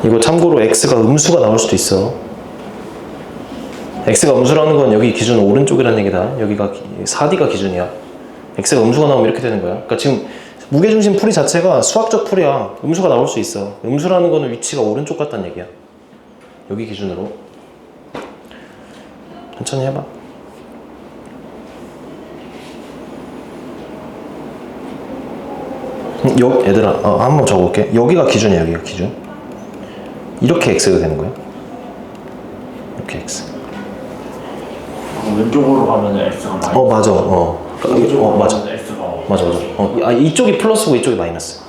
이거 참고로 x가 음수가 나올 수도 있어. x가 음수라는 건 여기 기준은 오른쪽이라는 얘기다. 여기가 4D가 기준이야. x가 음수가 나오면 이렇게 되는 거야. 그러니까 지금 무게중심 풀이 자체가 수학적 풀이야. 음수가 나올 수 있어. 음수라는 거는 위치가 오른쪽 같다는 얘기야. 여기 기준으로. 천천히 해봐. 얘들아, 한번 적어볼게. 여기가 기준이야, 여기가 기준. 이렇게 x가 되는 거야. 이렇게 x. 왼쪽으로 가면 x가 마이너스. 맞아. 오른쪽으로 맞아. 가면 x가 맞아. 이쪽이 플러스고 이쪽이 마이너스.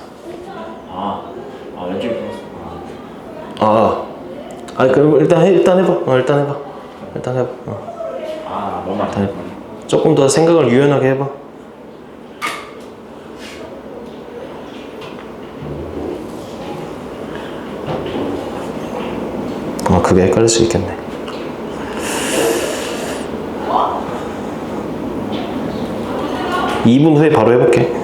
왼쪽이 플러스. 아니, 그럼 일단 해봐. 일단 해봐. 뭔 말이야? 조금 더 생각을 유연하게 해봐. 그게 헷갈릴 수 있겠네. (2분) 후에 바로 해볼게.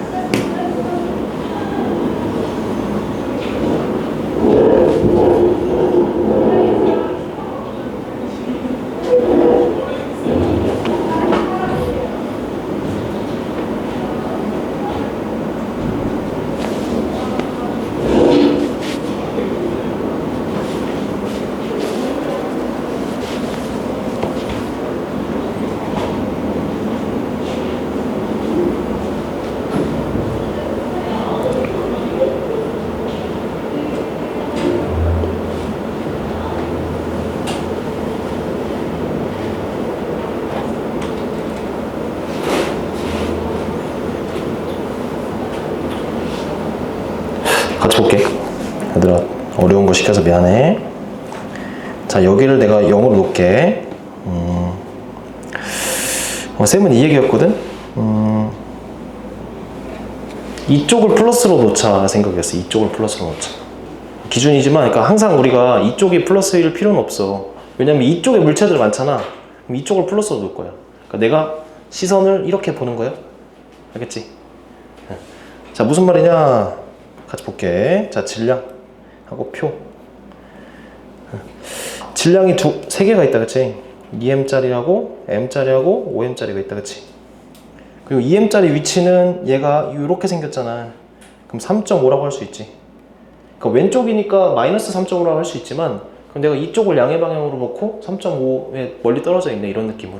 같이 볼게. 얘들아, 어려운 거 시켜서 미안해. 자, 여기를 내가 0으로 놓을게. 쌤은 이 얘기였거든? 이쪽을 플러스로 놓자 생각이었어. 이쪽을 플러스로 놓자. 기준이지만, 그러니까 항상 우리가 이쪽이 플러스일 필요는 없어. 왜냐면 이쪽에 물체들 많잖아. 그럼 이쪽을 플러스로 놓을 거야. 그러니까 내가 시선을 이렇게 보는 거야. 알겠지? 자, 무슨 말이냐? 같이 볼게. 자, 질량하고 표. 질량이 세 개가 있다, 그치? 2m짜리하고 m짜리하고 5m짜리가 있다, 그치? 그리고 2m짜리 위치는 얘가 이렇게 생겼잖아. 그럼 3.5라고 할 수 있지. 그러니까 왼쪽이니까 마이너스 3.5라고 할 수 있지만, 그럼 내가 이쪽을 양의 방향으로 놓고 3.5에 멀리 떨어져 있네, 이런 느낌으로.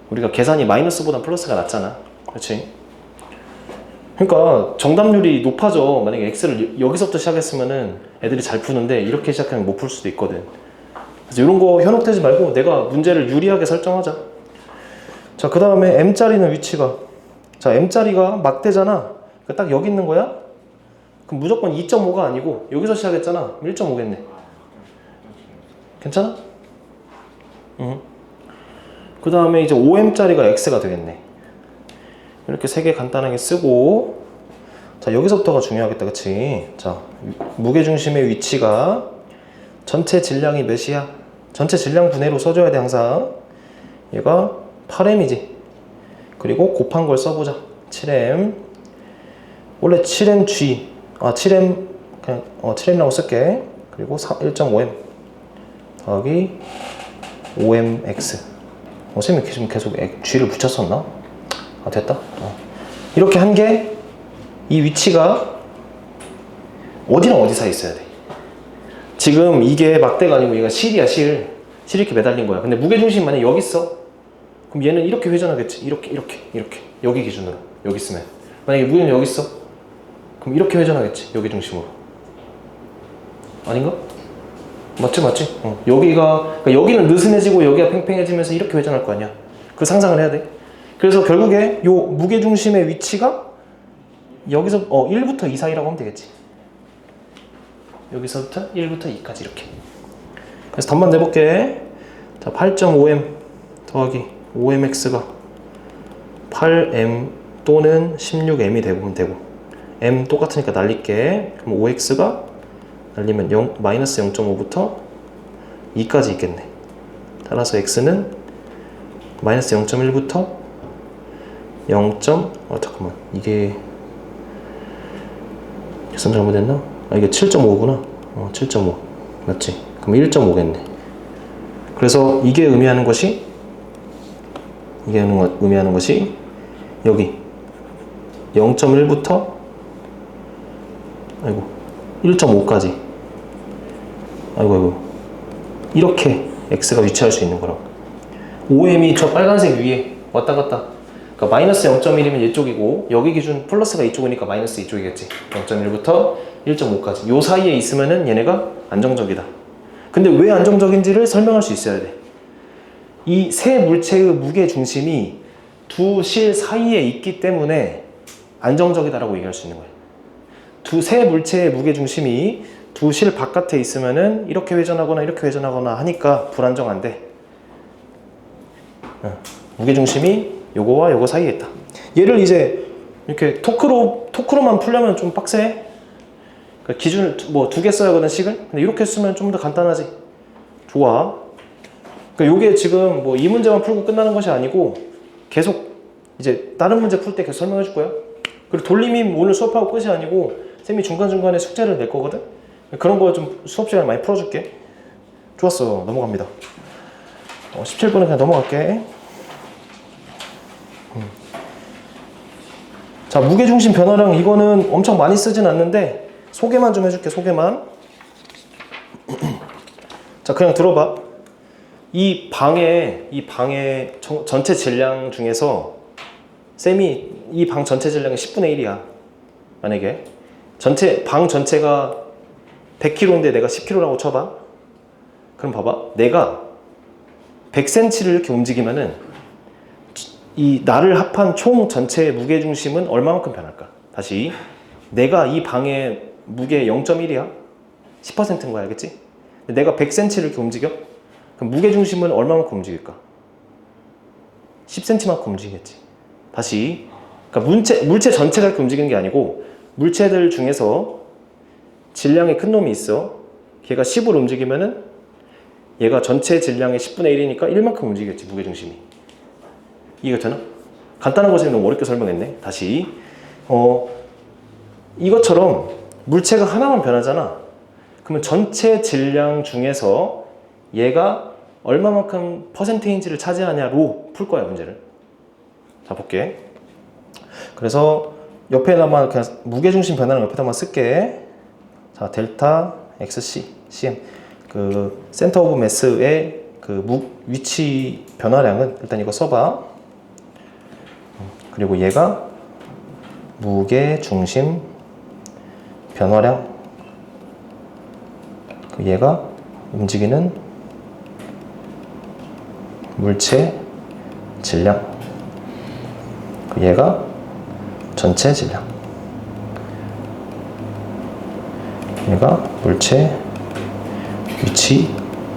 우리가 계산이 마이너스보다 플러스가 낫잖아, 그치? 그러니까 정답률이 높아져. 만약에 x를 여기서부터 시작했으면은 애들이 잘 푸는데 이렇게 시작하면 못 풀 수도 있거든. 그래서 이런 거 현혹되지 말고 내가 문제를 유리하게 설정하자. 자, 그 다음에 m짜리는 위치가, 자, m짜리가 막대잖아. 그러니까 딱 여기 있는 거야. 그럼 무조건 2.5가 아니고 여기서 시작했잖아. 1.5겠네. 괜찮아? 그 다음에 이제 5m짜리가 x가 되겠네. 이렇게 세 개 간단하게 쓰고, 자, 여기서부터가 중요하겠다, 그치? 자, 무게중심의 위치가 전체 질량이 몇이야? 전체 질량 분해로 써줘야 돼, 항상. 얘가 8m이지. 그리고 곱한 걸 써보자. 7m. 원래 7mg. 7m, 그냥, 7m이라고 쓸게. 그리고 1.5m. 더하기 5mx. 쌤이 지금 계속 g를 붙였었나? 됐다. 이렇게 한 게, 이 위치가 어디랑 어디 사이에 있어야 돼. 지금 이게 막대가 아니고 얘가 실이야, 실 이렇게 매달린 거야. 근데 무게중심이 만약 여기 있어. 그럼 얘는 이렇게 회전하겠지. 이렇게. 여기 기준으로. 여기 있으면. 만약에 무게는 여기 있어. 그럼 이렇게 회전하겠지. 여기 중심으로. 아닌가? 맞지? 여기가, 그러니까 여기는 느슨해지고 여기가 팽팽해지면서 이렇게 회전할 거 아니야. 그 상상을 해야 돼. 그래서 결국에 요 무게중심의 위치가 여기서 1부터 2 사이라고 하면 되겠지. 여기서부터 1부터 2까지 이렇게. 그래서 답만 내볼게. 자, 8.5m 더하기 5mx가 8m 또는 16m이 되고 m 똑같으니까 날릴게. 그럼 5x가 날리면 마이너스 0.5부터 2까지 있겠네. 따라서 x는 마이너스 0.1부터 0. 잠깐만, 이게 계산 잘못했나? 이게 7.5구나. 7.5. 맞지? 그럼 1.5겠네. 그래서 이게 의미하는 것이 여기 0.1부터 1.5까지 이렇게 x가 위치할 수 있는 거라고. OM이 저 빨간색 위에 왔다 갔다. 그러니까 마이너스 0.1이면 이쪽이고 여기 기준 플러스가 이쪽이니까 마이너스 이쪽이겠지. 0.1부터 1.5까지 요 사이에 있으면은 얘네가 안정적이다. 근데 왜 안정적인지를 설명할 수 있어야 돼. 이 세 물체의 무게 중심이 두 실 사이에 있기 때문에 안정적이다라고 얘기할 수 있는 거예요. 세 물체의 무게 중심이 두 실 바깥에 있으면은 이렇게 회전하거나 이렇게 회전하거나 하니까 불안정한데, 무게 중심이 요거와 요거 사이에 있다. 얘를 이제 이렇게 토크로만 풀려면 좀 빡세. 그러니까 기준을 뭐 2개 써야 하거든 식을. 근데 이렇게 쓰면 좀 더 간단하지. 좋아. 그러니까 요게 지금 뭐 이 문제만 풀고 끝나는 것이 아니고 계속 이제 다른 문제 풀 때 계속 설명해 줄 거야. 그리고 돌림이 오늘 수업하고 끝이 아니고 쌤이 중간중간에 숙제를 낼 거거든. 그런 거 좀 수업 시간에 많이 풀어줄게. 좋았어. 넘어갑니다. 17분은 그냥 넘어갈게. 자, 무게중심 변화량 이거는 엄청 많이 쓰진 않는데 소개만 좀 해줄게. 소개만. 자, 그냥 들어봐. 이 방의 전체 질량 중에서 쌤이 이 방 전체 질량이 10분의 1이야. 만약에 방 전체가 100kg인데 내가 10kg라고 쳐봐. 그럼 봐봐. 내가 100cm를 이렇게 움직이면은 이 나를 합한 총 전체의 무게중심은 얼마만큼 변할까? 다시. 내가 이 방의 무게 0.1이야. 10%인 거야. 알겠지? 내가 100cm를 이렇게 움직여? 그럼 무게중심은 얼마만큼 움직일까? 10cm만큼 움직이겠지. 다시. 그러니까 물체 전체가 이렇게 움직이는 게 아니고 물체들 중에서 질량이 큰 놈이 있어. 걔가 10으로 움직이면은 얘가 전체 질량의 10분의 1이니까 1만큼 움직이겠지. 무게중심이. 이해가 되나? 간단한 것을 너무 어렵게 설명했네. 다시. 이것처럼 물체가 하나만 변하잖아. 그러면 전체 질량 중에서 얘가 얼마만큼 퍼센테이지를 차지하냐로 풀 거야, 문제를. 자, 볼게. 그래서 옆에다만 그냥 무게중심 변화량 옆에다만 쓸게. 자, 델타 XC, CM. 그 센터 오브 매스의 그 위치 변화량은 일단 이거 써봐. 그리고 얘가 무게중심 변화량. 얘가 움직이는 물체 질량. 얘가 전체 질량. 얘가 물체 위치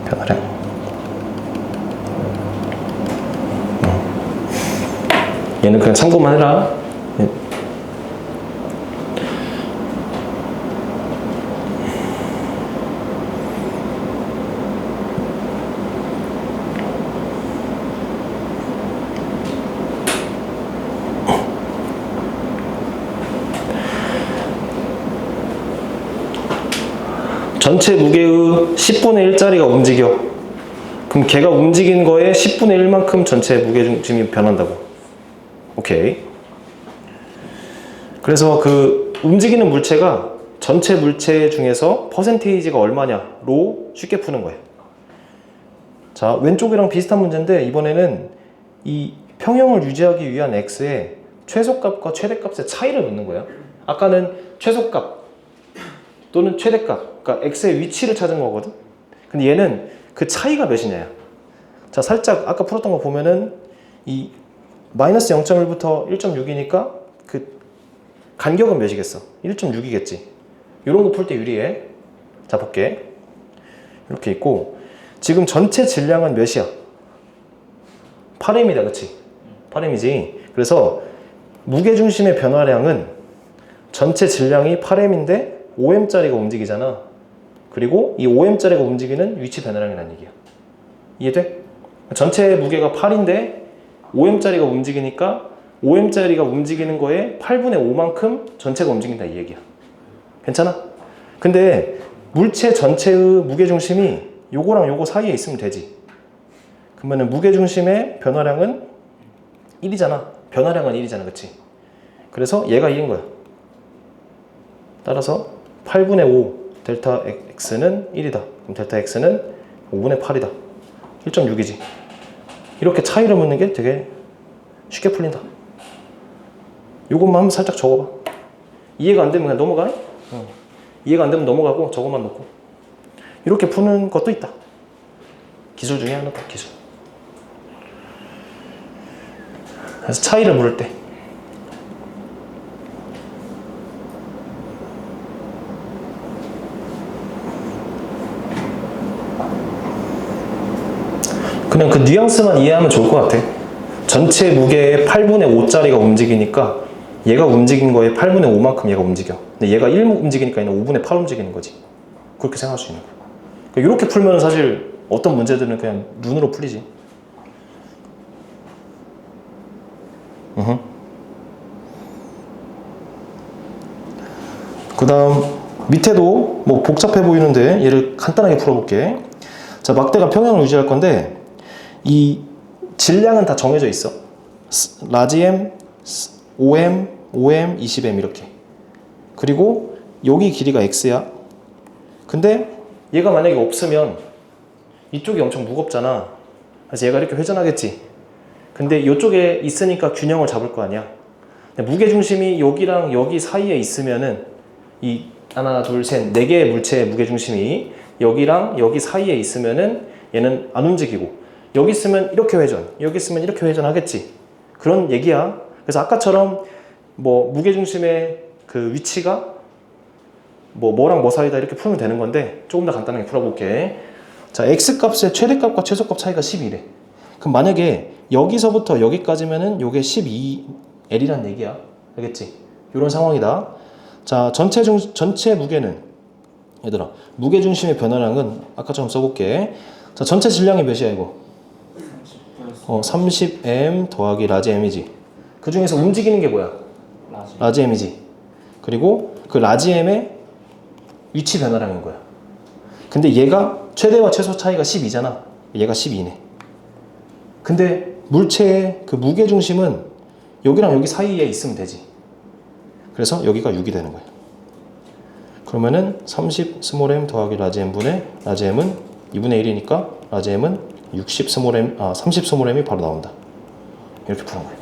변화량. 얘는 그냥 참고만 해라. 전체 무게의 10분의 1짜리가 움직여. 그럼 걔가 움직인 거에 10분의 1만큼 전체 무게중심이 변한다고. 오케이. 그래서 그 움직이는 물체가 전체 물체 중에서 퍼센테이지가 얼마냐로 쉽게 푸는 거예요. 자, 왼쪽이랑 비슷한 문제인데 이번에는 이 평형을 유지하기 위한 x의 최소값과 최대값의 차이를 묻는 거야. 아까는 최소값 또는 최대값, 그러니까 x의 위치를 찾은 거거든. 근데 얘는 그 차이가 몇이냐야. 자, 살짝 아까 풀었던 거 보면은 이 마이너스 0.1부터 1.6이니까 그 간격은 몇이겠어? 1.6이겠지. 이런 거 풀 때 유리해. 자, 볼게. 이렇게 있고 지금 전체 질량은 몇이야? 8m이다, 그치? 8m이지. 그래서 무게중심의 변화량은 전체 질량이 8m인데 5m짜리가 움직이잖아. 그리고 이 5m짜리가 움직이는 위치 변화량이라는 얘기야. 이해돼? 전체 무게가 8인데 5m짜리가 움직이니까 5m짜리가 움직이는 거에 8분의 5만큼 전체가 움직인다 이 얘기야. 괜찮아? 근데 물체 전체의 무게중심이 요거랑 요거 사이에 있으면 되지. 그러면은 무게중심의 변화량은 1이잖아. 변화량은 1이잖아. 그치? 그래서 얘가 1인 거야. 따라서 8분의 5 델타 x는 1이다. 그럼 델타 x는 5분의 8이다. 1.6이지. 이렇게 차이를 묻는 게 되게 쉽게 풀린다. 요것만 한번 살짝 적어봐. 이해가 안 되면 그냥 넘어가. 이해가 안 되면 넘어가고 저것만 놓고. 이렇게 푸는 것도 있다. 기술 중에 하나다. 기술. 그래서 차이를 물을 때 그냥 그 뉘앙스만 이해하면 좋을 것 같아. 전체 무게의 8분의 5짜리가 움직이니까 얘가 움직인 거에 8분의 5만큼 얘가 움직여. 근데 얘가 1 움직이니까 얘는 5분의 8 움직이는 거지. 그렇게 생각할 수 있는 거야. 그러니까 이렇게 풀면 사실 어떤 문제들은 그냥 눈으로 풀리지. 그 다음 밑에도 뭐 복잡해 보이는데 얘를 간단하게 풀어볼게. 자, 막대가 평형을 유지할 건데 이 질량은 다 정해져 있어. 라지 M, 5M, 5M, 20M 이렇게. 그리고 여기 길이가 X야. 근데 얘가 만약에 없으면 이쪽이 엄청 무겁잖아. 그래서 얘가 이렇게 회전하겠지. 근데 이쪽에 있으니까 균형을 잡을 거 아니야. 무게중심이 여기랑 여기 사이에 있으면은 이 하나, 둘, 셋, 네 개의 물체의 무게중심이 여기랑 여기 사이에 있으면은 얘는 안 움직이고 여기 있으면 이렇게 회전, 여기 있으면 이렇게 회전하겠지. 그런 얘기야. 그래서 아까처럼 뭐 무게중심의 그 위치가 뭐랑 뭐 사이다 이렇게 풀면 되는 건데 조금 더 간단하게 풀어볼게. 자, x값의 최대값과 최소값 차이가 12래. 그럼 만약에 여기서부터 여기까지면은 요게 12L이란 얘기야. 알겠지? 이런 상황이다. 자, 전체 무게는 얘들아 무게중심의 변화량은 아까처럼 써볼게. 자, 전체 질량이 몇이야 이거? 30M 더하기 라지 M이지. 그 중에서 움직이는 게 뭐야? 라지 M이지. 그리고 그 라지 M의 위치 변화량인 거야. 근데 얘가 최대와 최소 차이가 12잖아. 얘가 12네. 근데 물체의 그 무게중심은 여기랑 여기 사이에 있으면 되지. 그래서 여기가 6이 되는 거야. 그러면은 30 스몰 m 더하기 라지 m분의 라지 m은 2분의 1이니까 라지 m은 30 스몰 m이 바로 나온다. 이렇게 푸는 거야.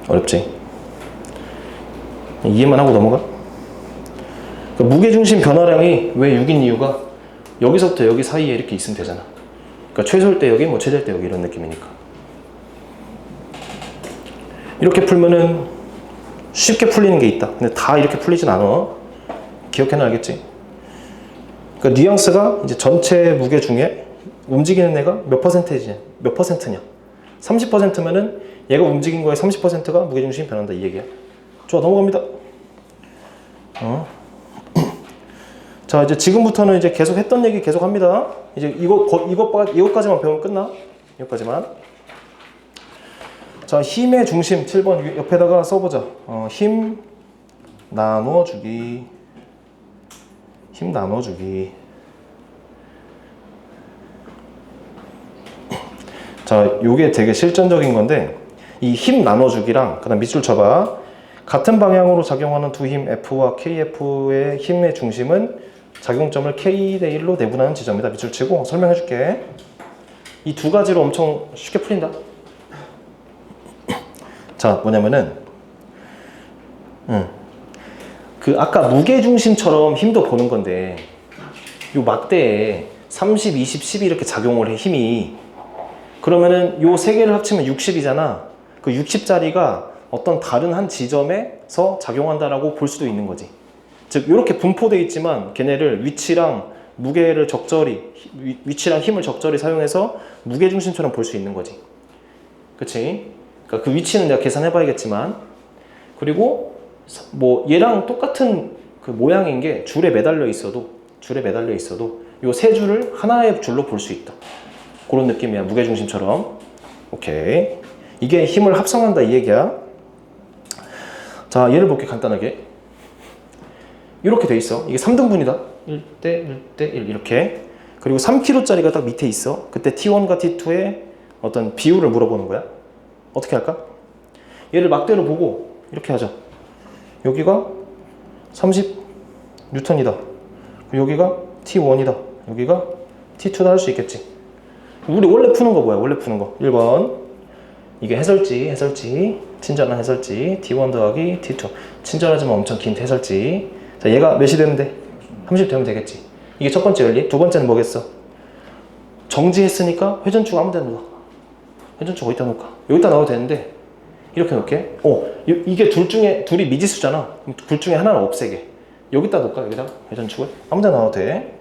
어렵지? 이해만 하고 넘어가? 그러니까 무게중심 변화량이 왜 6인 이유가 여기서부터 여기 사이에 이렇게 있으면 되잖아. 그러니까 최소일 때 여기, 뭐 최대일 때 여기 이런 느낌이니까. 이렇게 풀면은 쉽게 풀리는 게 있다. 근데 다 이렇게 풀리진 않아. 기억해놔, 알겠지? 그러니까 뉘앙스가 이제 전체 무게 중에 움직이는 애가 몇 퍼센트냐? 30%면은 얘가 움직인 거에 30%가 무게중심이 변한다 이 얘기야. 좋아, 넘어갑니다. 자, 이제 지금부터는 이제 계속 했던 얘기 계속 합니다. 이제 이것까지만 배우면 끝나. 이것까지만. 자, 힘의 중심 7번 옆에다가 써보자. 힘 나눠주기. 힘 나눠주기. 자, 요게 되게 실전적인 건데 이 힘 나눠주기랑 그다음 밑줄 쳐봐. 같은 방향으로 작용하는 두 힘 F와 KF의 힘의 중심은 작용점을 K 대 1로 내분하는 지점이다. 밑줄 치고 설명해 줄게. 이 두 가지로 엄청 쉽게 풀린다. 자, 뭐냐면은 그 아까 무게중심처럼 힘도 보는 건데 요 막대에 30, 20, 10 이렇게 작용을 해 힘이. 그러면은 요 세 개를 합치면 60이잖아. 그 60짜리가 어떤 다른 한 지점에서 작용한다라고 볼 수도 있는 거지. 즉 이렇게 분포되어 있지만 걔네를 위치랑 무게를 적절히 위치랑 힘을 적절히 사용해서 무게중심처럼 볼 수 있는 거지. 그치? 그러니까 그 위치는 내가 계산해 봐야겠지만, 그리고 뭐 얘랑 똑같은 그 모양인 게 줄에 매달려 있어도 요 세 줄을 하나의 줄로 볼 수 있다. 그런 느낌이야. 무게중심처럼. 오케이. 이게 힘을 합성한다 이 얘기야. 자, 예를 볼게 간단하게. 이렇게 돼 있어. 이게 3등분이다. 1대 1대 1 이렇게. 그리고 3kg짜리가 딱 밑에 있어. 그때 T1과 T2의 어떤 비율을 물어보는 거야. 어떻게 할까? 얘를 막대로 보고 이렇게 하자. 여기가 30N이다. 여기가 T1이다. 여기가 T2다 할 수 있겠지. 우리 원래 푸는 거 뭐야? 원래 푸는 거 1번 이게 해설지 친절한 해설지 T1 더하기 T2 친절하지만 엄청 긴 해설지. 자, 얘가 몇이 되면 돼? 30 되면 되겠지. 이게 첫 번째 원리. 두 번째는 뭐겠어? 정지했으니까 회전축 아무 데나 놓아. 회전축 어디다 놓을까? 여기다 넣어도 되는데 이렇게 놓게. 이게 둘이 미지수잖아. 둘 중에 하나는 없애게. 여기다 놓을까? 여기다 회전축을 아무 데나 넣어도 돼.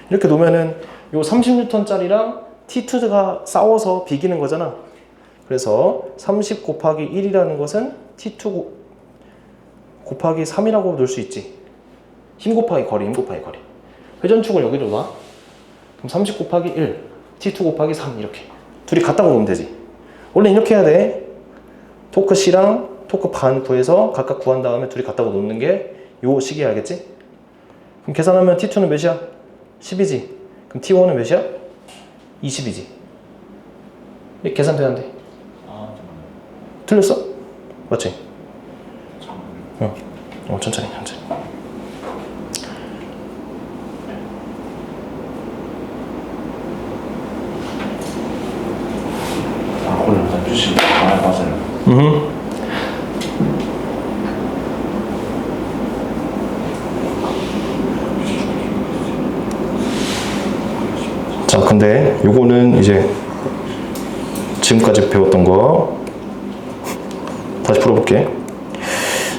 이렇게 놓으면은 요 30N짜리랑 T2가 싸워서 비기는 거잖아. 그래서 30 곱하기 1이라는 것은 T2 곱하기 3이라고 놓을 수 있지. 힘 곱하기 거리. 회전축을 여기로 놔. 그럼 30 곱하기 1, T2 곱하기 3 이렇게. 둘이 같다고 놓으면 되지. 원래 이렇게 해야 돼. 토크 C랑 토크 반 구해서 각각 구한 다음에 둘이 같다고 놓는 게 요 식이 알겠지? 그럼 계산하면 T2는 몇이야? 10이지. 그럼 T1은 몇이야? 20이지. 이렇게 계산돼야 안 돼? 틀렸어? 맞지? 천천히. 올려서 주시고 맞아요. 자, 근데 요거는 이제 지금까지 배웠던 거 다시 풀어볼게.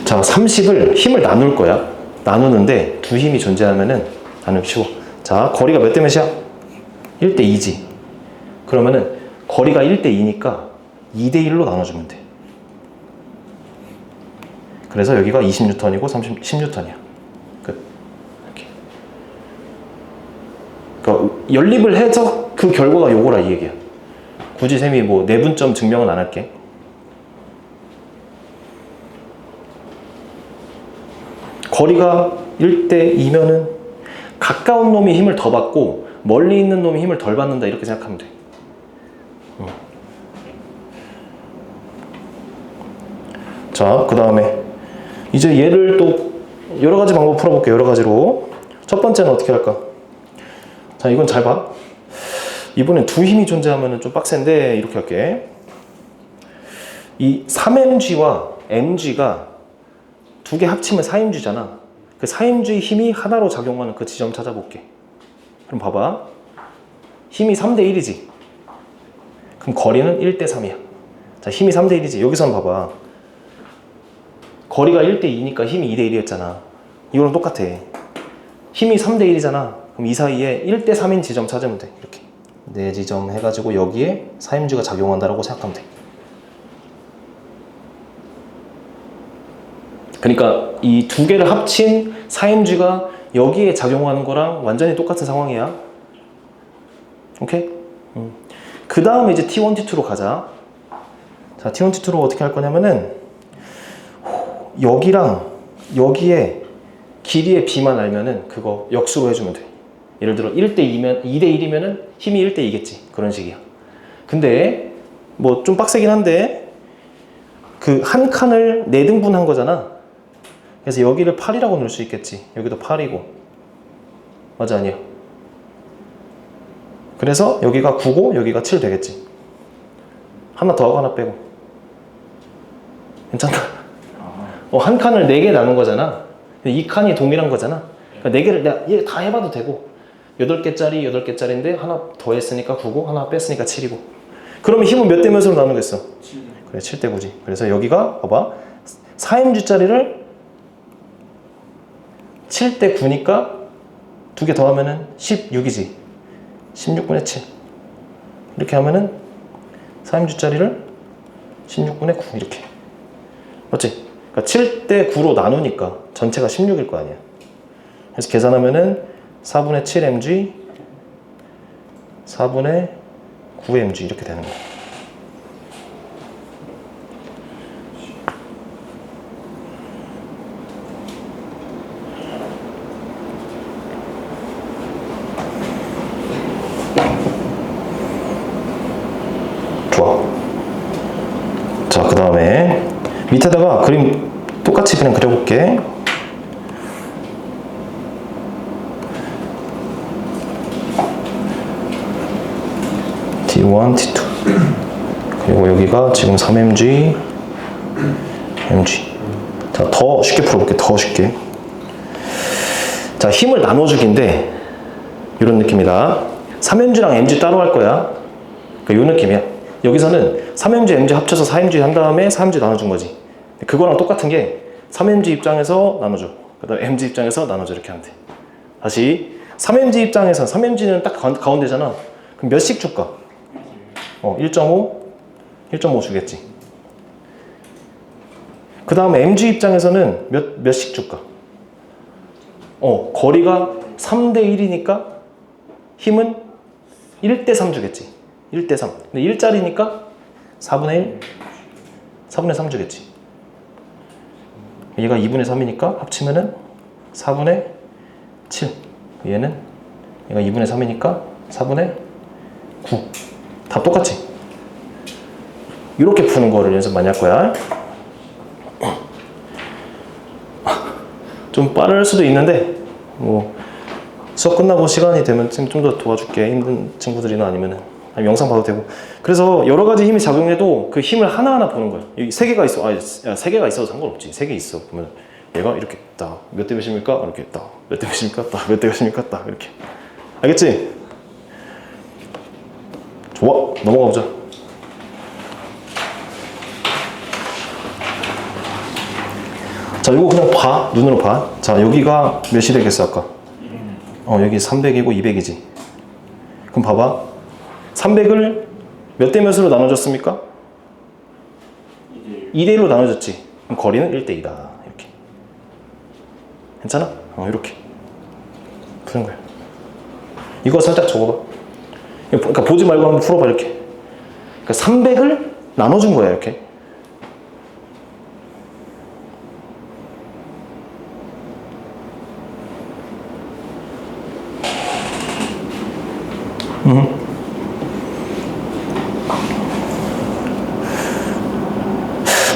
자, 30을 힘을 나눌 거야. 나누는데 두 힘이 존재하면은 나누기 쉬워. 자, 거리가 몇 대 몇이야? 1대 2지. 그러면은 거리가 1대 2니까 2대 1로 나눠주면 돼. 그래서 여기가 20N이고 10N이야. 끝. 이렇게. 그러니까 연립을 해서 그 결과가 요거라 이 얘기야. 굳이 쌤이 뭐 내분점 증명은 안 할게. 거리가 1대 2면은 가까운 놈이 힘을 더 받고 멀리 있는 놈이 힘을 덜 받는다 이렇게 생각하면 돼. 자, 그 다음에 이제 얘를 또 여러 가지 방법 풀어볼게요. 여러 가지로. 첫 번째는 어떻게 할까? 자, 이건 잘 봐. 이번엔 두 힘이 존재하면 좀 빡센데 이렇게 할게. 이 3mg와 mg가 두 개 합치면 4mg잖아. 그 4mg의 힘이 하나로 작용하는 그 지점 찾아볼게. 그럼 봐봐. 힘이 3대 1이지. 그럼 거리는 1대 3이야. 자, 힘이 3대 1이지. 여기서 한번 봐봐. 거리가 1대 2니까 힘이 2대 1이었잖아. 이거랑 똑같아. 힘이 3대 1이잖아. 그럼 이 사이에 1대 3인 지점 찾으면 돼. 이렇게. 네 지점 해가지고 여기에 4mg가 작용한다라고 생각하면 돼. 그러니까 이 두 개를 합친 4mg가 여기에 작용하는 거랑 완전히 똑같은 상황이야. 오케이? 그 다음에 이제 T1, T2로 가자. 자, T1, T2로 어떻게 할 거냐면은 여기랑 여기에 길이의 B만 알면은 그거 역수로 해주면 돼. 예를 들어 1대 2면 2대 1이면은 힘이 1대 2겠지. 그런 식이야. 근데 뭐 좀 빡세긴 한데 그 한 칸을 4등분 한 거잖아. 그래서 여기를 8이라고 넣을 수 있겠지. 여기도 8이고. 맞아, 아니야? 그래서 여기가 9고 여기가 7 되겠지. 하나 더하고 하나 빼고. 괜찮나? 한 칸을 4개 나눈 거잖아. 이 칸이 동일한 거잖아. 그러니까 4개를 내가 얘 다 해봐도 되고 8개짜리 8개짜리인데 하나 더 했으니까 9고 하나 뺐으니까 7이고. 그러면 힘은 몇 대 몇으로 나누겠어? 7. 그래, 7대 9지. 그래서 여기가 봐봐. 4mg짜리를 7대 9니까 두 개 더하면은 16이지. 16분의 7. 이렇게 하면은 4mg짜리를 16분의 9 이렇게. 맞지? 그러니까 7대 9로 나누니까 전체가 16일 거 아니야. 그래서 계산하면은 4분의 7mg 4분의 9mg 이렇게 되는 거야. 밑에다가 그림 똑같이 그냥 그려볼게. T1, T2. 그리고 여기가 지금 3mg, mg. 자, 더 쉽게 풀어볼게. 더 쉽게. 자, 힘을 나눠주기인데 이런 느낌이다. 3mg랑 mg 따로 할 거야. 그러니까 이 느낌이야. 여기서는 3mg, mg 합쳐서 4mg 한 다음에 4mg 나눠준 거지. 그거랑 똑같은 게 3mg 입장에서 나눠줘. 그 다음에 mg 입장에서 나눠줘. 이렇게 하면 돼. 다시 3mg 입장에서 3mg는 딱 가운데잖아. 그럼 몇씩 줄까? 1.5 주겠지. 그 다음에 mg 입장에서는 몇씩 줄까? 거리가 3대 1이니까 힘은 1대 3 주겠지. 1대 3. 근데 1짜리니까 4분의 1, 4분의 3 주겠지. 얘가 2분의 3이니까 합치면은 4분의 7. 얘가 2분의 3이니까 4분의 9. 다 똑같지? 이렇게 푸는 거를 연습 많이 할 거야. 좀 빠를 수도 있는데 뭐 수업 끝나고 시간이 되면 좀 더 도와줄게. 힘든 친구들이나 아니면 영상 봐도 되고. 그래서 여러 가지 힘이 작용해도 그 힘을 하나하나 보는 거야. 여기 3개가 있어. 야, 3개가 있어도 상관없지. 3개 있어. 그러면 얘가 이렇게 딱 몇 대 몇입니까? 이렇게 딱 몇 대 몇입니까? 딱 몇 대 몇입니까? 딱 이렇게. 알겠지? 좋아. 넘어가 보자. 자, 이거 그냥 봐. 눈으로 봐. 자, 여기가 몇이 되겠어, 아까? 여기 300이고 200이지. 그럼 봐봐. 300을 몇 대 몇으로 나눠줬습니까? 2대 1로 나눠줬지. 그럼 거리는 1대 2다. 이렇게. 괜찮아? 이렇게. 푸는 거야. 이거 살짝 적어봐. 그러니까 보지 말고 한번 풀어봐, 이렇게. 그러니까 300을 나눠준 거야, 이렇게.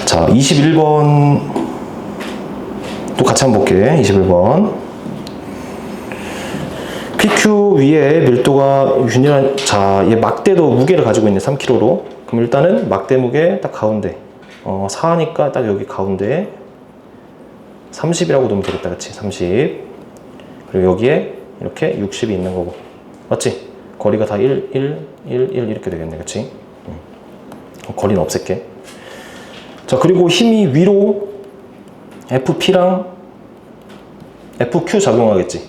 자, 21번 또 같이 한번 볼게. 21번 PQ 위에 밀도가 균일한. 자, 얘 막대도 무게를 가지고 있네. 3kg로. 그럼 일단은 막대 무게 딱 가운데 4니까 딱 여기 가운데 30이라고 놓으면 되겠다. 그치? 30. 그리고 여기에 이렇게 60이 있는 거고. 맞지? 거리가 다 1, 1, 1, 1 이렇게 되겠네. 그치? 거리는 없앨게. 자, 그리고 힘이 위로 FP랑 FQ 작용하겠지.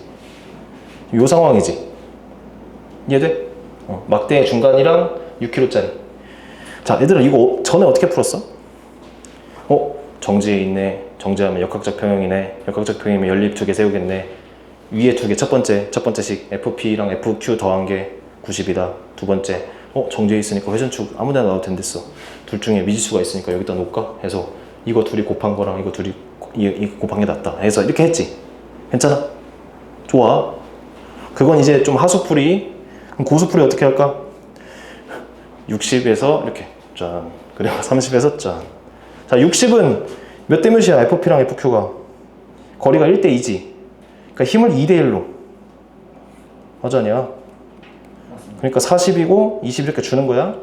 요 상황이지. 이해돼? 막대 중간이랑 6kg짜리. 자, 얘들아, 이거 전에 어떻게 풀었어? 정지에 있네. 정지하면 역학적 평형이네. 역학적 평형이면 연립 2개 세우겠네. 위에 2개, 첫 번째식 FP랑 FQ 더한 게 90이다. 두 번째, 정지에 있으니까 회전축 아무 데나 놔도 된댔어. 둘 중에 미지수가 있으니까 여기다 놓을까? 해서 이거 둘이 곱한 거랑 이거 둘이 곱한 게 낫다 해서 이렇게 했지. 괜찮아? 좋아. 그건 이제 좀 하수풀이. 그럼 고수풀이 어떻게 할까? 60에서 이렇게 짠. 그리고 30에서 짠. 자, 60은 몇 대 몇이야? FP랑 FQ가 거리가 1대 2지. 그러니까 힘을 2대 1로. 맞아, 아니야? 그러니까 40이고 20 이렇게 주는 거야.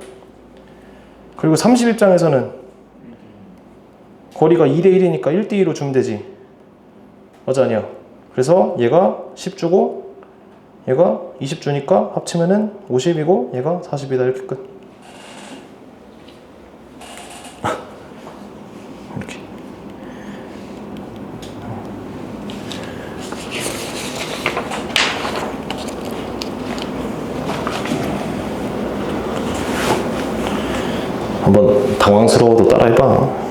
그리고 30 입장에서는 거리가 2대 1이니까 1대 2로 주면 되지. 맞아, 아니야? 그래서 얘가 10 주고 얘가 20 주니까 합치면은 50이고 얘가 40이다. 이렇게 끝. 이렇게. 한번 당황스러워도 따라해봐.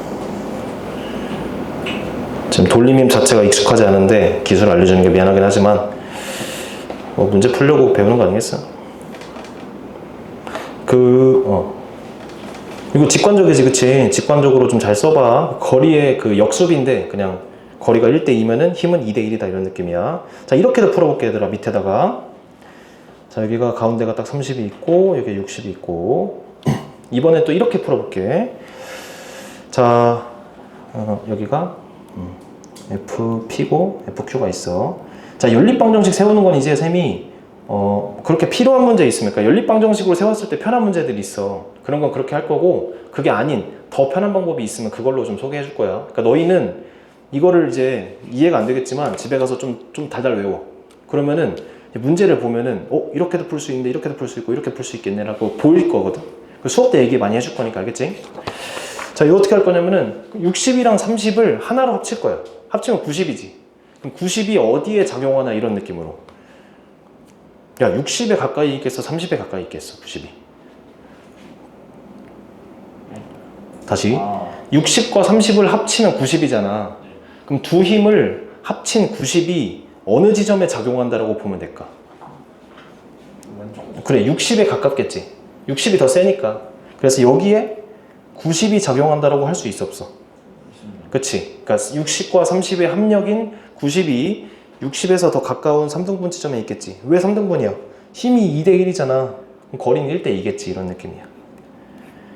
지금 돌림힘 자체가 익숙하지 않은데 기술을 알려주는 게 미안하긴 하지만 문제 풀려고 배우는 거 아니겠어? 이거 직관적이지, 그치? 직관적으로 좀 잘 써봐. 거리의 그 역수비인데 그냥 거리가 1대 2면은 힘은 2대 1이다 이런 느낌이야. 자, 이렇게도 풀어볼게, 얘들아. 밑에다가. 자, 여기가 가운데가 딱 30이 있고 여기 60이 있고 이번에 또 이렇게 풀어볼게. 자, 여기가 FP고 FQ가 있어. 자, 연립방정식 세우는 건 이제 쌤이 그렇게 필요한 문제 있으면, 그러니까 연립방정식으로 세웠을 때 편한 문제들이 있어. 그런 건 그렇게 할 거고, 그게 아닌 더 편한 방법이 있으면 그걸로 좀 소개해 줄 거야. 그러니까 너희는 이거를 이제 이해가 안 되겠지만 집에 가서 좀 달달 외워. 그러면은 문제를 보면은 이렇게도 풀 수 있는데 이렇게도 풀 수 있고 이렇게 풀 수 있겠네라고 보일 거거든. 수업 때 얘기 많이 해줄 거니까, 알겠지? 자, 이거 어떻게 할 거냐면은 60이랑 30을 하나로 합칠 거야. 합치면 90이지. 그럼 90이 어디에 작용하나 이런 느낌으로. 야, 60에 가까이 있겠어? 30에 가까이 있겠어? 90이. 다시. 60과 30을 합치면 90이잖아. 그럼 두 힘을 합친 90이 어느 지점에 작용한다라고 보면 될까? 그래, 60에 가깝겠지. 60이 더 세니까. 그래서 여기에 90이 작용한다라고 할 수 있어, 없어? 그치? 그러니까 60과 30의 합력인 90이 60에서 더 가까운 3등분 지점에 있겠지. 왜 3등분이야? 힘이 2대 1이잖아. 거리는 1대 2겠지. 이런 느낌이야.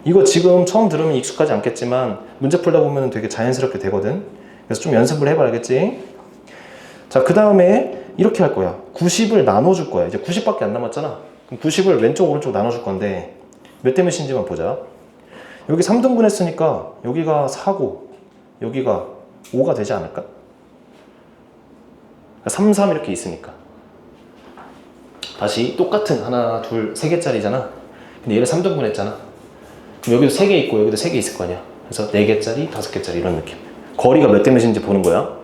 이거 지금 처음 들으면 익숙하지 않겠지만 문제 풀다 보면 되게 자연스럽게 되거든. 그래서 좀 연습을 해봐, 알겠지? 자, 그 다음에 이렇게 할 거야. 90을 나눠줄 거야. 이제 90밖에 안 남았잖아. 그럼 90을 왼쪽 오른쪽 나눠줄 건데 몇 대 몇인지만 보자. 여기 3등분 했으니까 여기가 4고 여기가 5가 되지 않을까? 3, 3 이렇게 있으니까. 다시 똑같은 하나, 둘, 세 개짜리잖아. 근데 얘를 3등분 했잖아. 그럼 여기도 3개 있고 여기도 3개 있을 거 아니야. 그래서 4개짜리, 5개짜리 이런 느낌. 거리가 몇 대 몇인지 보는 거야.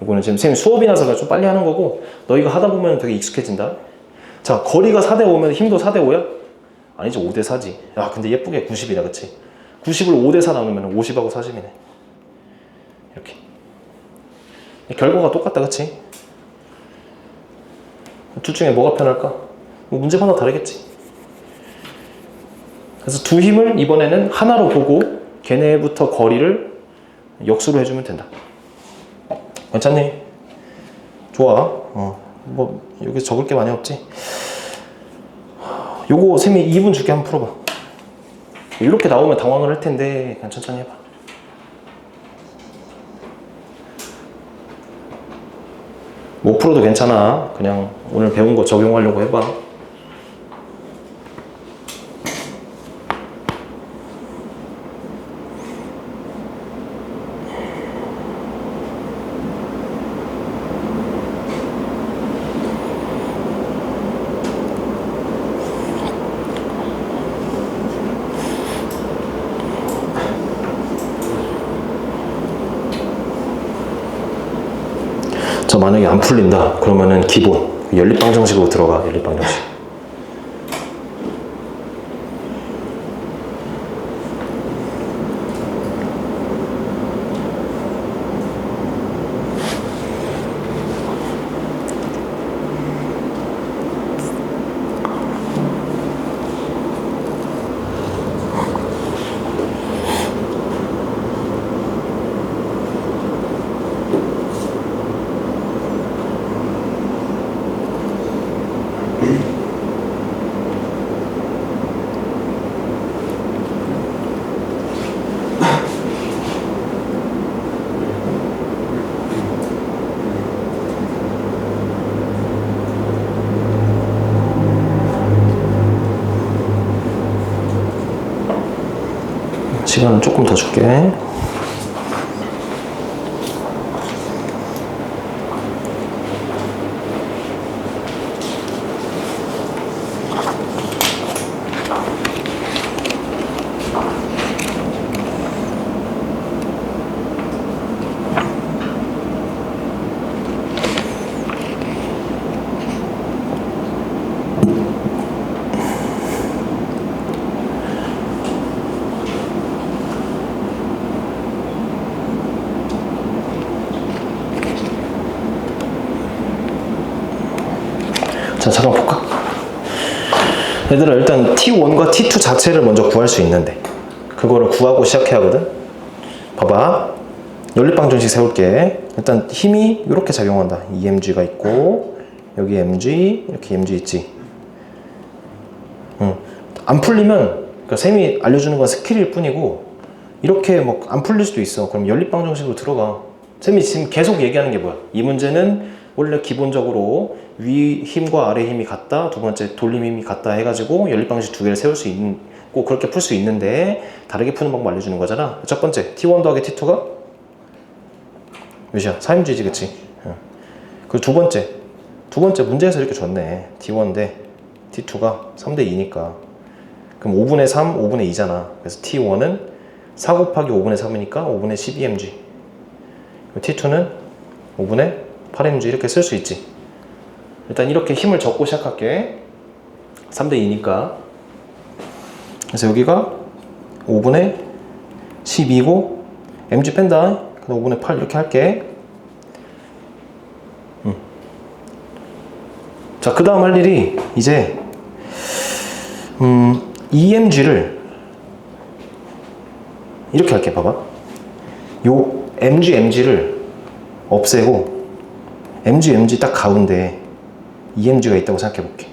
이거는 지금 선생님 수업이라서 좀 빨리 하는 거고 너희가 하다 보면 되게 익숙해진다. 자, 거리가 4대 5면 힘도 4대 5야? 아니지, 5대 4지. 야, 근데 예쁘게 90이다, 그치? 90을 5대 4 나누면 50하고 40이네. 이렇게. 결과가 똑같다, 그치? 둘 중에 뭐가 편할까? 뭐 문제가 하나 다르겠지. 그래서 두 힘을 이번에는 하나로 보고 걔네부터 거리를 역수로 해주면 된다. 괜찮니? 좋아. 뭐 여기 적을 게 많이 없지. 요거 쌤이 2분 줄게. 한번 풀어봐. 이렇게 나오면 당황을 할 텐데 그냥 천천히 해봐. 못 풀어도 괜찮아. 그냥 오늘 배운 거 적용하려고 해봐. 자, 만약에 안 풀린다 그러면은 기본 연립방정식으로 들어가. 연립방정식. 시간은 조금 더 줄게. 자, 잠깐 볼까? 얘들아, 일단 T1과 T2 자체를 먼저 구할 수 있는데 그거를 구하고 시작해야 하거든. 봐봐, 연립방정식 세울게. 일단 힘이 이렇게 작용한다. EMG가 있고 여기 MG, 이렇게 MG 있지. 안 풀리면 그러니까 쌤이 알려주는 건 스킬일 뿐이고 이렇게 뭐 안 풀릴 수도 있어. 그럼 연립방 정식으로 들어가. 쌤이 지금 계속 얘기하는 게 뭐야? 이 문제는 원래 기본적으로 위 힘과 아래 힘이 같다, 두 번째 돌림 힘이 같다 해가지고 연립방식 두 개를 세울 수 있고 그렇게 풀 수 있는데 다르게 푸는 방법 알려주는 거잖아. 첫 번째 T1 더하기 T2가 몇이야? 4mg지 그치? 그리고 두 번째 문제에서 이렇게 줬네. T1 대 T2가 3대 2니까 그럼 5분의 3, 5분의 2잖아. 그래서 T1은 4 곱하기 5분의 3이니까 5분의 12mg, T2는 5분의 8mg 이렇게 쓸 수 있지. 일단 이렇게 힘을 적고 시작할게. 3대 2니까. 그래서 여기가 5분의 12고 mg 뺀다. 5분의 8 이렇게 할게. 자, 그 다음 할 일이 이제 EMG를 이렇게 할게. 봐봐. 요 MG를 없애고 MG 딱 가운데 EMG가 있다고 생각해 볼게.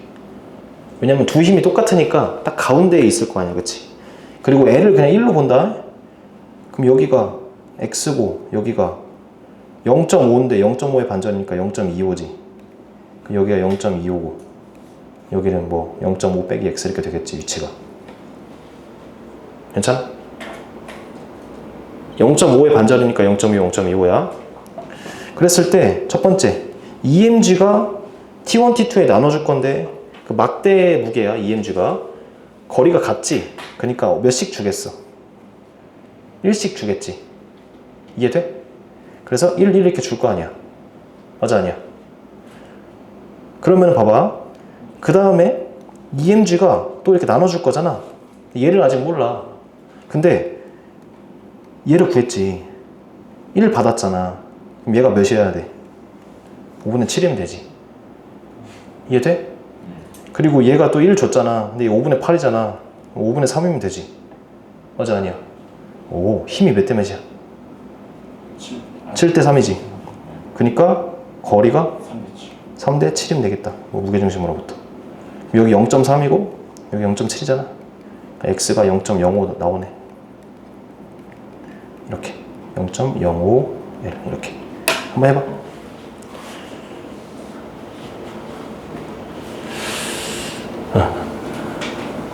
왜냐면 두 힘이 똑같으니까 딱 가운데에 있을 거 아니야, 그치? 그리고 L을 그냥 1로 본다. 그럼 여기가 X고 여기가 0.5인데 0.5의 반전이니까 0.25지. 여기가 0.25고 여기는 뭐 0.5 빼기 X 이렇게 되겠지, 위치가. 괜찮아? 0.5의 반전이니까 0.25, 0.25야. 그랬을 때 첫 번째 EMG가 T1, T2에 나눠줄 건데 그 막대 무게야. EMG가 거리가 같지? 그러니까 몇씩 주겠어? 1씩 주겠지. 이해돼? 그래서 1 이렇게 줄 거 아니야. 맞아, 아니야? 그러면 봐봐. 그 다음에 EMG가 또 이렇게 나눠줄 거잖아. 얘를 아직 몰라. 근데 얘를 구했지. 1 받았잖아. 그럼 얘가 몇이어야 돼? 5분의 7이면 되지. 이해돼? 그리고 얘가 또 1 줬잖아. 근데 얘 5분의 8이잖아. 5분의 3이면 되지. 맞아, 아니야? 오, 힘이 몇 대 몇이야? 7대 3이지. 그러니까 거리가 3대 7이면 되겠다. 뭐 무게중심으로부터. 여기 0.3이고 여기 0.7이잖아. X가 0.05 나오네. 이렇게 0.05 L 이렇게 한번 해봐.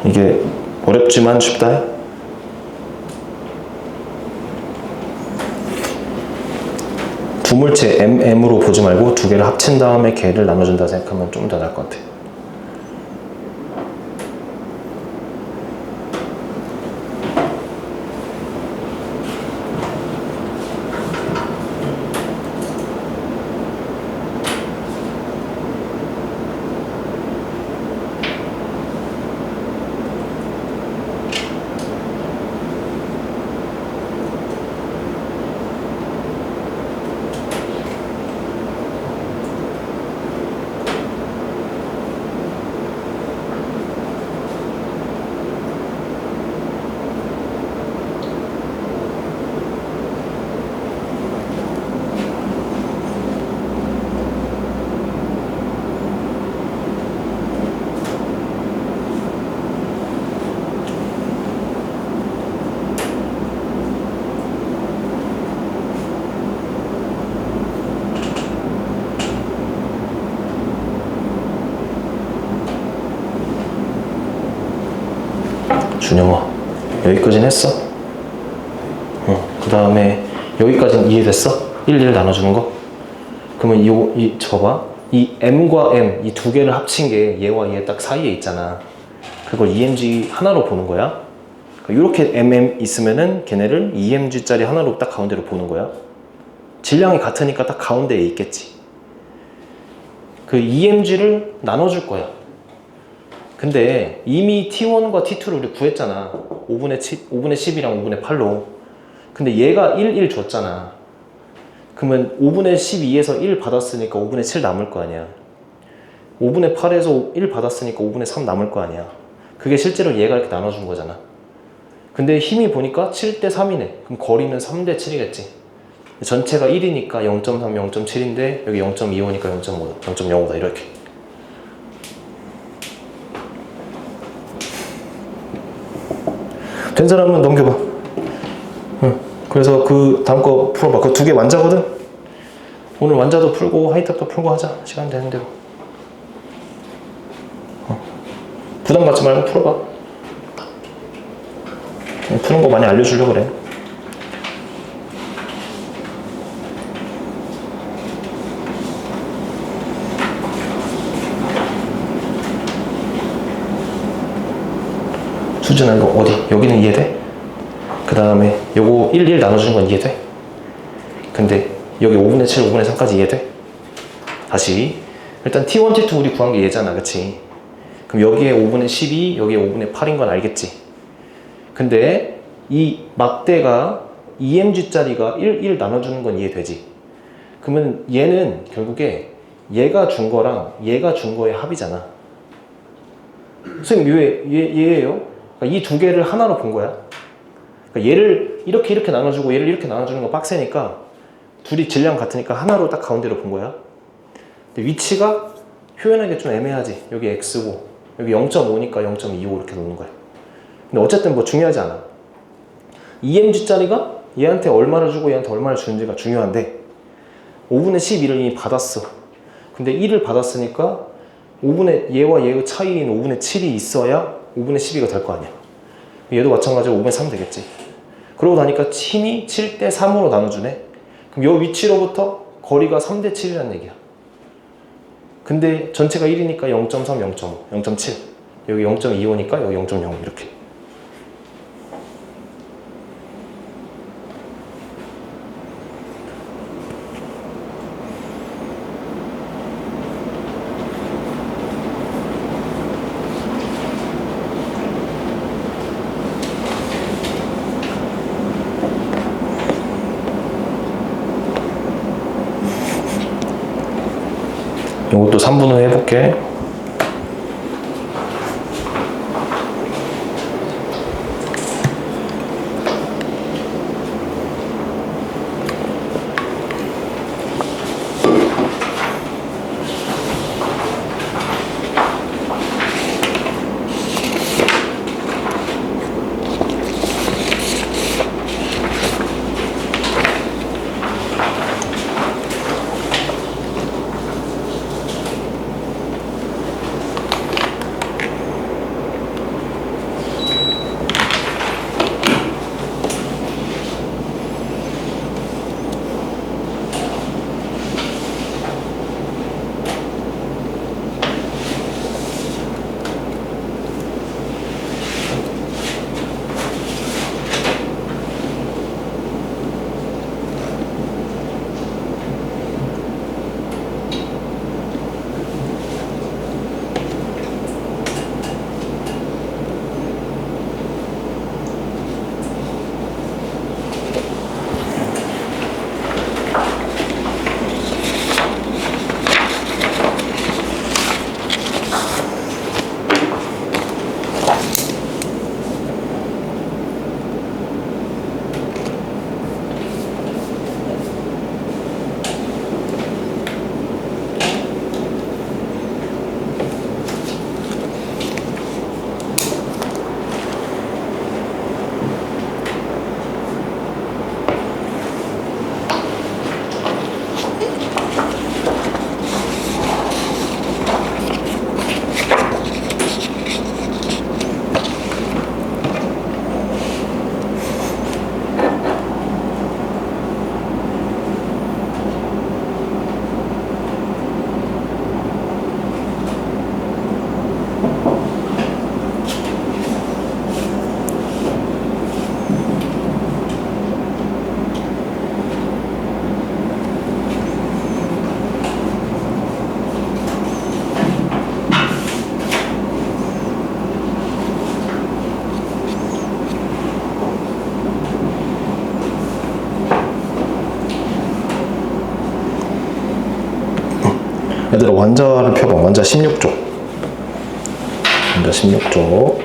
이게 어렵지만 쉽다. 두 물체 MM으로 보지 말고 두 개를 합친 다음에 걔를 나눠준다 생각하면 좀 더 나을 것 같아. 준영아, 여기까지는 했어? 그 다음에 여기까지는 이해됐어? 1, 나눠주는 거? 그러면 봐봐. 이 M과 M, 이 두 개를 합친 게 얘와 얘 딱 사이에 있잖아. 그걸 EMG 하나로 보는 거야. 이렇게 MM 있으면은 걔네를 EMG짜리 하나로 딱 가운데로 보는 거야. 질량이 같으니까 딱 가운데에 있겠지. 그 EMG를 나눠줄 거야. 근데 이미 T1과 T2를 우리 구했잖아. 5분의 10이랑 5분의 8로. 근데 얘가 1 줬잖아. 그러면 5분의 12에서 1 받았으니까 5분의 7 남을 거 아니야. 5분의 8에서 1 받았으니까 5분의 3 남을 거 아니야. 그게 실제로 얘가 이렇게 나눠준 거잖아. 근데 힘이 보니까 7대 3이네. 그럼 거리는 3대 7이겠지. 전체가 1이니까 0.3, 0.7인데 여기 0.25니까 0.5, 0.05다 이렇게. 된 사람은 넘겨봐. 그래서 그 다음 거 풀어봐. 그 두 개 완자거든? 오늘 완자도 풀고 하이탑도 풀고 하자. 시간 되는 대로. 부담 갖지 말고 풀어봐. 푸는 거 많이 알려주려고 그래. 수준아 이거 어디? 여기는 이해돼? 그 다음에 요거 1, 1 나눠주는 건 이해돼? 근데 여기 5분의 7, 5분의 3까지 이해돼? 다시 일단 T1, T2 우리 구한 게 얘잖아, 그치? 그럼 여기에 5분의 12, 여기에 5분의 8인 건 알겠지? 근데 이 막대가 EMG짜리가 1, 1 나눠주는 건 이해되지? 그러면 얘는 결국에 얘가 준 거랑 얘가 준 거의 합이잖아. 선생님 얘예요? 그러니까 이 두 개를 하나로 본 거야. 그러니까 얘를 이렇게 나눠주고 얘를 이렇게 나눠주는 거 빡세니까 둘이 질량 같으니까 하나로 딱 가운데로 본 거야. 근데 위치가 표현하기 좀 애매하지. 여기 X고 여기 0.5니까 0.25 이렇게 놓는 거야. 근데 어쨌든 뭐 중요하지 않아. EMG짜리가 얘한테 얼마를 주고 얘한테 얼마를 주는지가 중요한데 5분의 11을 이미 받았어. 근데 1을 받았으니까 5분의 얘와 얘의 차이인 5분의 7이 있어야 5분의 12가 될 거 아니야. 얘도 마찬가지로 5분의 3 되겠지. 그러고 나니까 힘이 7대 3으로 나눠주네. 그럼 이 위치로부터 거리가 3대 7이라는 얘기야. 근데 전체가 1이니까 0.3, 0.5, 0.7. 여기 0.25니까 여기 0.0 이렇게. 이것도 3분의 해볼게. 얘들아 완자를 펴봐. 완자 16쪽. 완자 16쪽.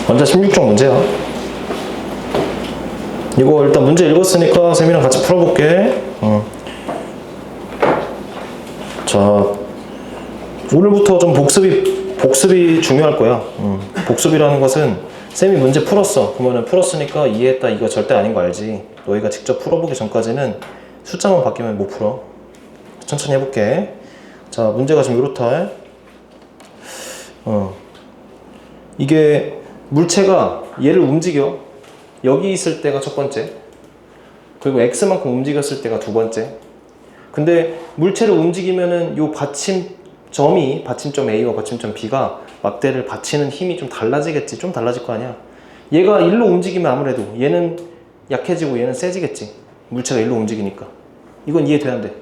완자 16쪽 문제야. 이거 일단 문제 읽었으니까 쌤이랑 같이 풀어볼게. 자, 오늘부터 좀 복습이 중요할 거야. 복습이라는 것은 쌤이 문제 풀었어. 그러면은 풀었으니까 이해했다. 이거 절대 아닌 거 알지? 너희가 직접 풀어보기 전까지는 숫자만 바뀌면 못 풀어. 천천히 해볼게. 자, 문제가 지금 이렇다. 이게 물체가 얘를 움직여. 여기 있을 때가 첫 번째. 그리고 x만큼 움직였을 때가 두 번째. 근데 물체를 움직이면은 요 받침점이 받침점 A와 받침점 B가 막대를 받치는 힘이 좀 달라지겠지. 좀 달라질 거 아니야. 얘가 일로 움직이면 아무래도 얘는 약해지고 얘는 세지겠지. 물체가 일로 움직이니까. 이건 이해돼야 안 돼.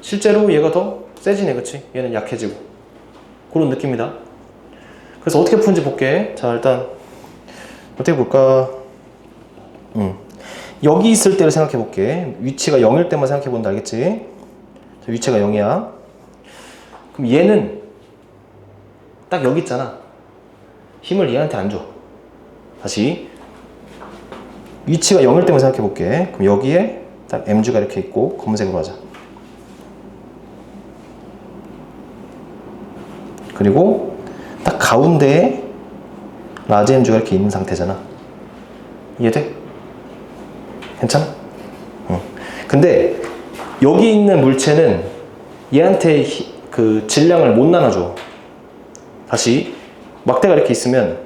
실제로 얘가 더 세지네, 그치? 얘는 약해지고. 그런 느낌이다. 그래서 어떻게 푸는지 볼게. 자, 일단 어떻게 볼까? 여기 있을 때를 생각해 볼게. 위치가 0일 때만 생각해 본다, 알겠지? 자, 위치가 0이야. 그럼 얘는 딱 여기 있잖아. 힘을 얘한테 안 줘. 다시 위치가 0일 때만 생각해 볼게. 그럼 여기에 딱 mg가 이렇게 있고 검은색으로 하자. 그리고 딱 가운데에 라지 mg가 이렇게 있는 상태잖아. 이해돼? 괜찮아? 응. 근데 여기 있는 물체는 얘한테 그 질량을 못 나눠줘. 다시 막대가 이렇게 있으면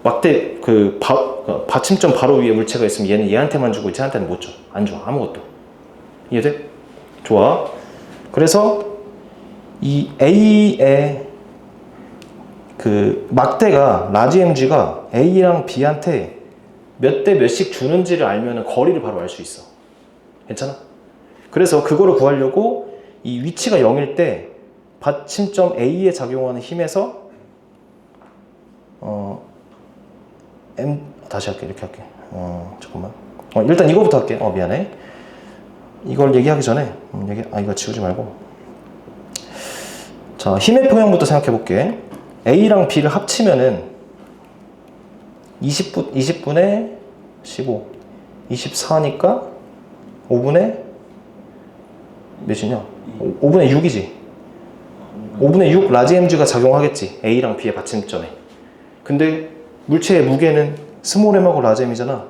막대 그 받침점 바로 위에 물체가 있으면 얘는 얘한테만 주고 쟤한테는 못 줘. 안 줘. 아무것도. 이해돼? 좋아. 그래서 이 A의 그 막대가 라지 mg가 A랑 B한테 몇 대 몇씩 주는지를 알면 거리를 바로 알 수 있어. 괜찮아? 그래서 그거를 구하려고 이 위치가 0일 때 받침점 A에 작용하는 힘에서 다시 할게. 이렇게 할게. 잠깐만. 일단 이거부터 할게. 미안해. 이걸 얘기하기 전에 이거 지우지 말고. 자, 힘의 평형부터 생각해 볼게. A랑 B를 합치면은 20분의 15 24니까 5분의 몇이냐? 5분의 6이지. 5분의 6 라지 mg가 작용하겠지. A랑 B의 받침점에. 근데 물체의 무게는 스몰 m하고 라지 m이잖아.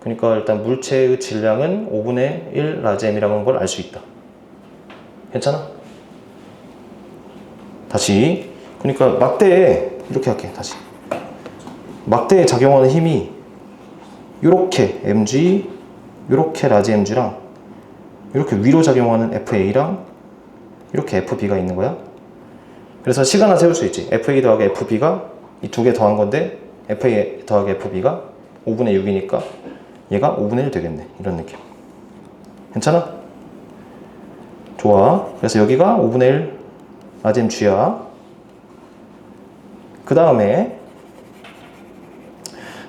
그러니까 일단 물체의 질량은 5분의 1 라지 m이라는 걸 알 수 있다. 괜찮아? 다시. 그러니까 막대에 이렇게 할게. 다시. 막대에 작용하는 힘이 요렇게 mg, 요렇게 라지 mg랑 이렇게 위로 작용하는 FA랑 이렇게 FB가 있는 거야. 그래서 시간을 세울 수 있지. FA 더하기 FB가 이 두 개 더한 건데 FA 더하기 FB가 5분의 6이니까 얘가 5분의 1 되겠네. 이런 느낌. 괜찮아? 좋아. 그래서 여기가 5분의 1 라지 mg야. 그 다음에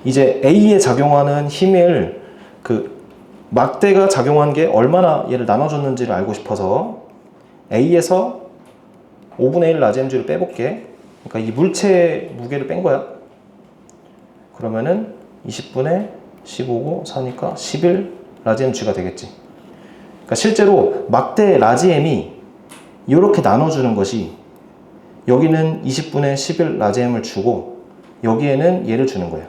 이제 A에 작용하는 힘을 그 막대가 작용한 게 얼마나 얘를 나눠줬는지를 알고 싶어서 A에서 5분의 1 라지 mg를 빼볼게. 그러니까 이 물체의 무게를 뺀 거야. 그러면은 20분의 15고 4니까 11 라지 mg가 되겠지. 그러니까 실제로 막대 라지 m이 이렇게 나눠주는 것이 여기는 20분의 11 라지 m을 주고 여기에는 얘를 주는 거야.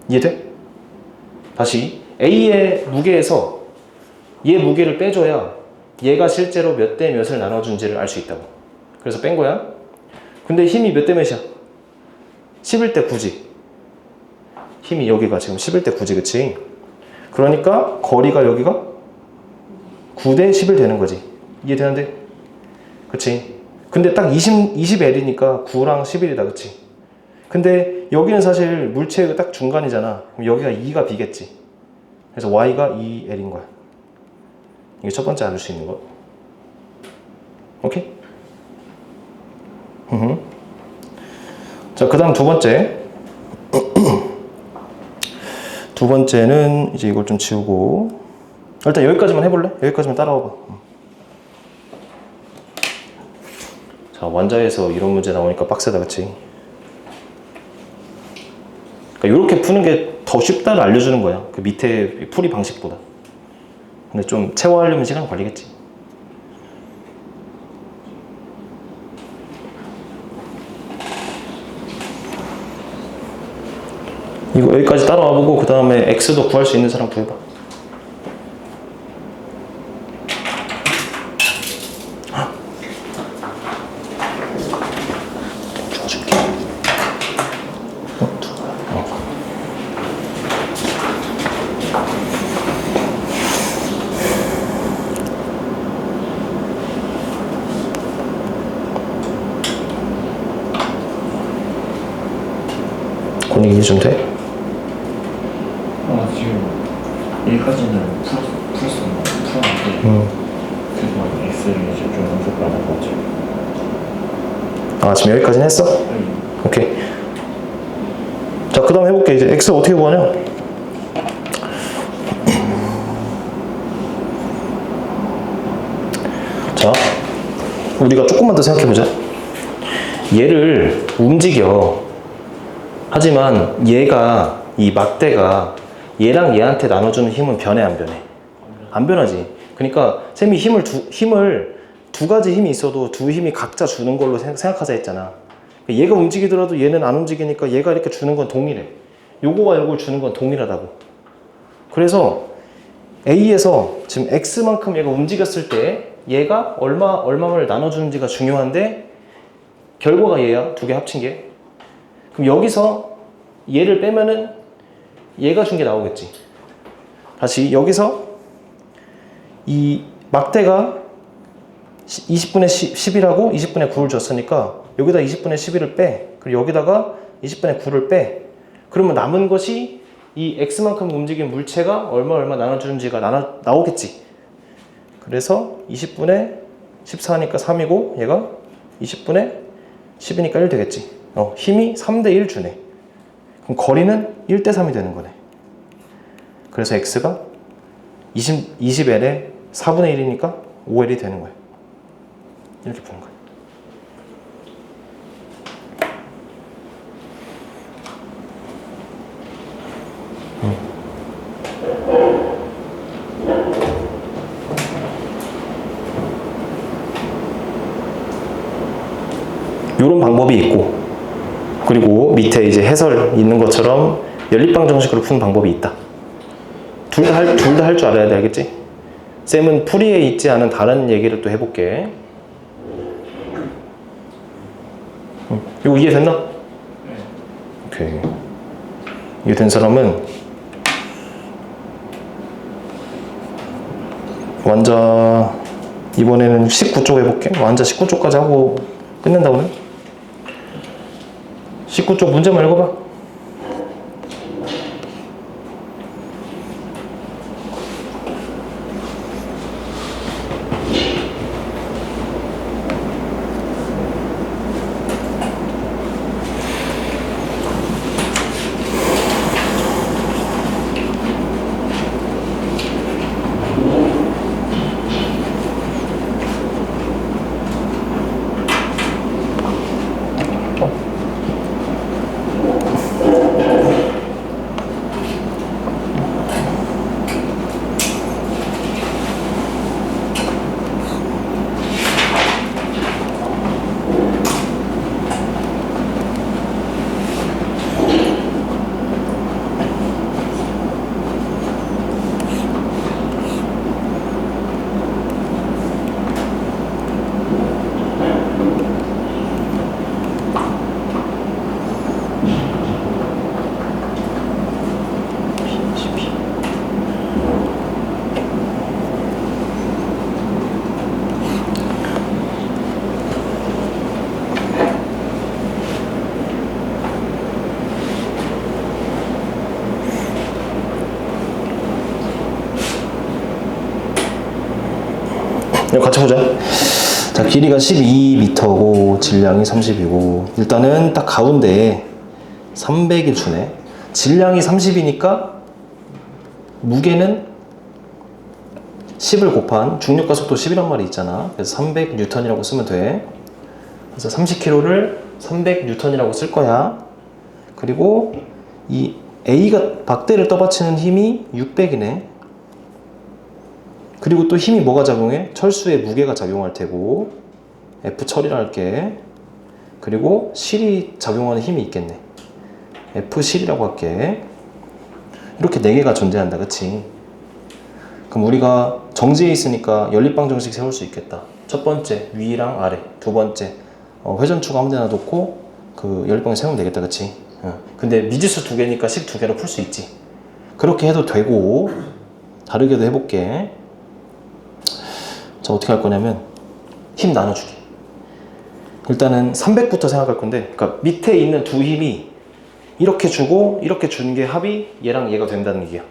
이해돼? 다시 A의 무게에서 얘 무게를 빼줘야 얘가 실제로 몇 대 몇을 나눠준지를 알 수 있다고. 그래서 뺀 거야. 근데 힘이 몇 대 몇이야? 11대 9지. 힘이 여기가 지금 11대 9지, 그치? 그러니까 거리가 여기가 9대 11 되는 거지. 이해되는데? 그치? 근데 딱 20L이니까 9랑 11이다, 그치? 근데 여기는 사실 물체의 딱 중간이잖아. 그럼 여기가 2가 B겠지. 그래서 Y가 2L인 거야. 이게 첫 번째 알을 수 있는 거. 오케이? 자, 그 다음 두 번째. 두 번째는 이제 이걸 좀 지우고. 일단 여기까지만 해볼래? 여기까지만 따라와봐. 자, 완자에서 이런 문제 나오니까 빡세다, 그치? 그러니까 이렇게 푸는 게 더 쉽다를 알려주는 거야. 그 밑에 풀이 방식보다. 근데 좀 체화하려면 시간 걸리겠지. 이거 여기까지 따라와 보고 그 다음에 x도 구할 수 있는 사람 구해봐. 줄게. 권익 이해 좀 돼? 지금 여기까지는 풀었는데 그래서 X를 이제 좀 연습을 안 한 거지. 아, 지금 여기까지는 했어? 오케이. 자, 그 다음 해볼게. 이제 x 어떻게 구하냐? 자, 우리가 조금만 더 생각해보자. 얘를 움직여. 하지만 얘가, 이 막대가 얘랑 얘한테 나눠주는 힘은 변해, 안 변해? 안 변하지. 그러니까 쌤이 힘을 두 가지 힘이 있어도 두 힘이 각자 주는 걸로 생각하자 했잖아. 얘가 움직이더라도 얘는 안 움직이니까 얘가 이렇게 주는 건 동일해. 요거와 요걸 주는 건 동일하다고. 그래서 A에서 지금 X만큼 얘가 움직였을 때 얘가 얼마를 나눠주는지가 중요한데 결과가 얘야. 두 개 합친 게. 그럼 여기서 얘를 빼면은 얘가 준 게 나오겠지. 다시 여기서 이 막대가 20분의 10이라고 20분의 9를 줬으니까 여기다 20분의 11을 빼. 그리고 여기다가 20분의 9를 빼. 그러면 남은 것이 이 x만큼 움직인 물체가 얼마 나눠주는지가 나오겠지. 그래서 20분의 14니까 3이고 얘가 20분의 10이니까 1 되겠지. 힘이 3대 1 주네. 그럼 거리는 1대 3이 되는 거네. 그래서 x가 20L에 4분의 1이니까 5L이 되는 거야. 이렇게 푸는 거야. 이런 방법이 있고, 그리고 밑에 이제 해설 있는 것처럼 연립방 정식으로 푸는 방법이 있다. 둘 다 할 줄 알아야 돼, 알겠지? 쌤은 풀이에 있지 않은 다른 얘기를 또 해볼게. 이거 이해됐나? 네. 오케이. 이해된 사람은 완자 이번에는 19쪽 해볼게. 완자 19쪽까지 하고 끝낸다 오늘. 19쪽 문제만 읽어봐. 이거 같이 보자. 자, 길이가 12m고 질량이 30이고 일단은 딱 가운데에 300을 주네. 질량이 30이니까 무게는 10을 곱한 중력과 속도 10이란 말이 있잖아. 그래서 300N이라고 쓰면 돼. 그래서 30kg를 300N이라고 쓸 거야. 그리고 이 A가 박대를 떠받치는 힘이 600이네. 그리고 또 힘이 뭐가 작용해? 철수의 무게가 작용할 테고 F 처리를 할게. 그리고 실이 작용하는 힘이 있겠네. F10이라고 할게. 이렇게 4개가 존재한다, 그치? 그럼 우리가 정지해 있으니까 연립방정식 세울 수 있겠다. 첫 번째, 위랑 아래. 두 번째, 회전축 아무 데나 놓고 그 연립방정식 세우면 되겠다, 그치? 근데 미지수 2개니까 식 2개로 풀 수 있지. 그렇게 해도 되고, 다르게도 해볼게. 자, 어떻게 할 거냐면, 힘 나눠주기. 일단은 300부터 생각할 건데, 그러니까 밑에 있는 두 힘이 이렇게 주고 이렇게 준 게 합이 얘랑 얘가 된다는 얘기야.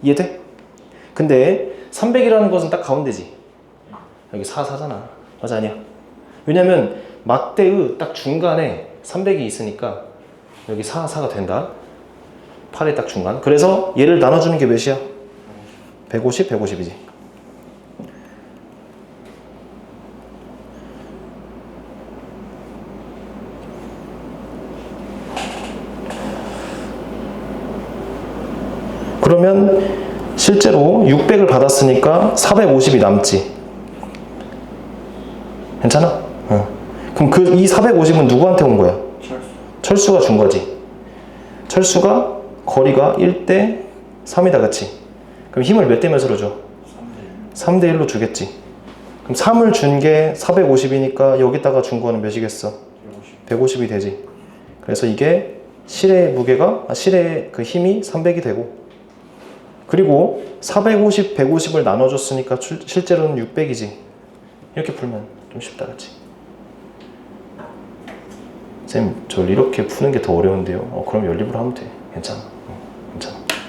이해돼? 근데 300이라는 것은 딱 가운데지. 여기 4, 4잖아. 맞아, 아니야? 왜냐면 막대의 딱 중간에 300이 있으니까 여기 4, 4가 된다. 8의 딱 중간. 그래서 얘를 나눠주는 게 몇이야? 150, 150이지. 그러면 실제로 600을 받았으니까 450이 남지. 괜찮아? 그럼 이 450은 누구한테 온 거야? 철수가 준 거지. 철수가 거리가 1대 3이다, 그치? 그럼 힘을 몇 대 몇으로 줘? 3대 1로 주겠지. 그럼 3을 준 게 450이니까 여기다가 준 거는 몇이겠어? 150이 되지. 그래서 이게 실의 무게가, 실의 그 힘이 300이 되고, 그리고 450, 150을 나눠줬으니까 실제로는 600이지. 이렇게 풀면 좀 쉽다, 그치? 쌤, 저 이렇게 푸는 게 더 어려운데요. 그럼 연립으로 하면 돼. 괜찮아.